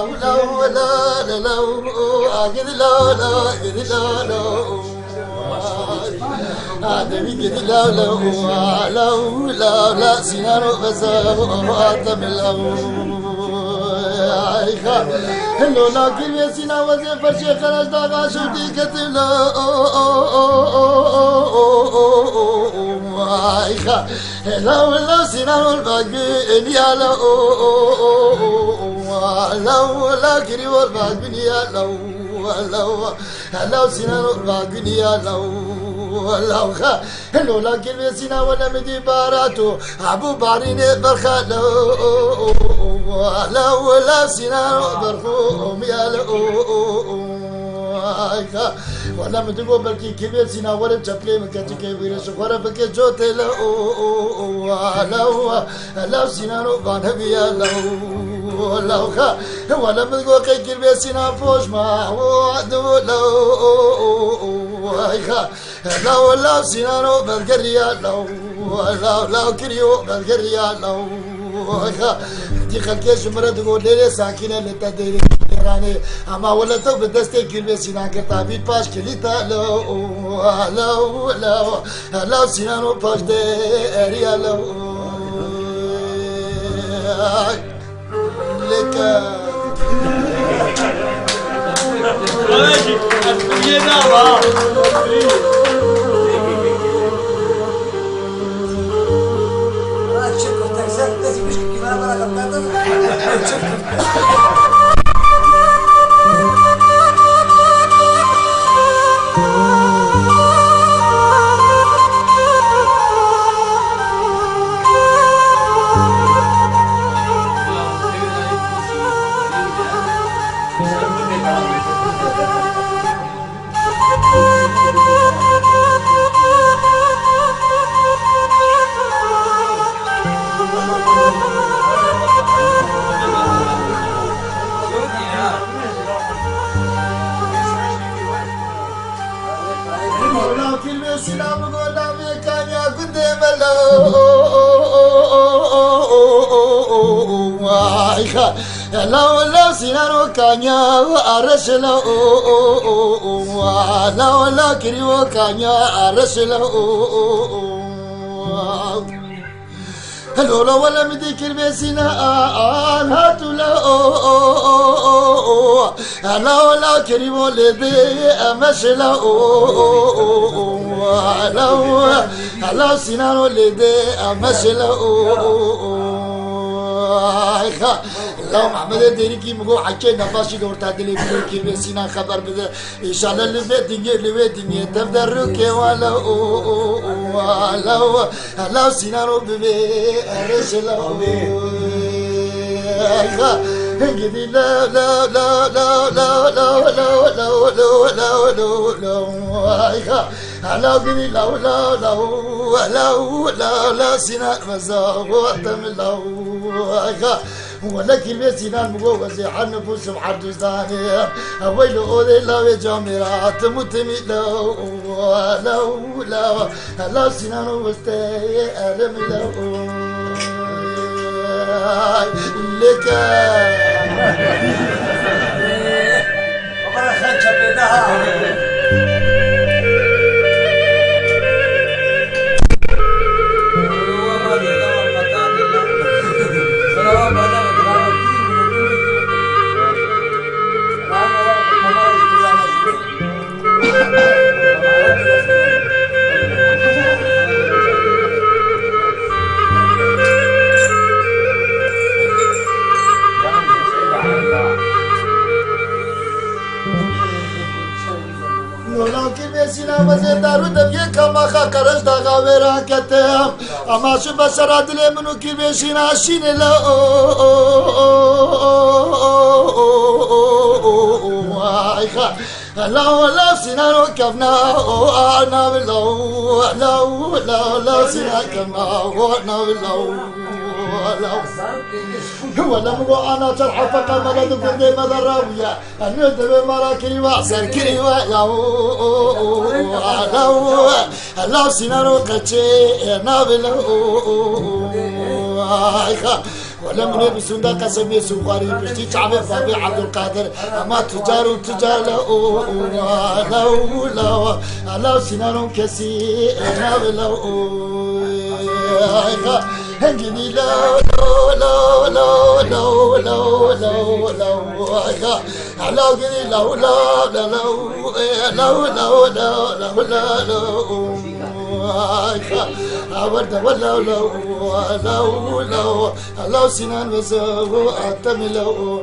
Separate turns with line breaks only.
لا لا لا لا قد لا لا قد لا لا آدمي قد لا لا لا لا لا سنان غزال وآتم عايخا هلو لكن يا سنا وزن فرشي خرج داغا شوتي كتب لا عايخا هلو لا سنا الباقين يا لا لو لا كري والباقين يا لو لو سنا الباقين يا لو خا هلو لكن يا سنا ولا مدي باراتو ابو بارين برخا لا سنان برخوم يا لأوكا ولا متقو بلكي كبير سنا ولا تشبلي مكتي كبير سكورة بكي جوتي لا سنان بانهبي يا لأوكا ولا متقو كبير سنا فوش ما وعدو لأوكا لا سنان برقري يا لو كريو برقري يا لأوكا دي خلكيش مرة تقول لي ساكنة لتدري راني أما ولا تو بدستي كلمة سنان كتابي باش كليتا لو سنانو باش ديريا لك لو سنانو كانيا أرش لو كريو كانيا أرش لو ولا مدي كلمة سنا هاتو لا كريو لدي أمش لو سنانو لدي أمش لو محمد ديريكي مغو حكي نفاشي دور تعدلي بلوكي بسينا خبر بده إن شاء الله اللي دنيا تبدأ روكي لو سينا رو ببي أرش هنجدي لا قدي لا سينا مزاق وقتم ولكن بسينا المغوزي حنفوس محدث ثاني ويل أولي لا جامرات متمي لا سينا وستي ألم لك وقال خان شبيدها دارو دبيه كما خاكرش داغا ويرا كتم اما شو بشرات لي منو كي بيشينا شين لا لا سنانو كفنا انا لا سنانو كفنا وانا ولا مو انا شرح فقط مدد كل مدى الراويه الندب مراكري وعسر كري لو سنانو كتشي نابلو ولم نبي سندا قسمي سوقاري بشتي تعمل بابي عبد القادر أما تجار لا سنانهم كسي أنا بلو هنجني لو سنان وزو أتملو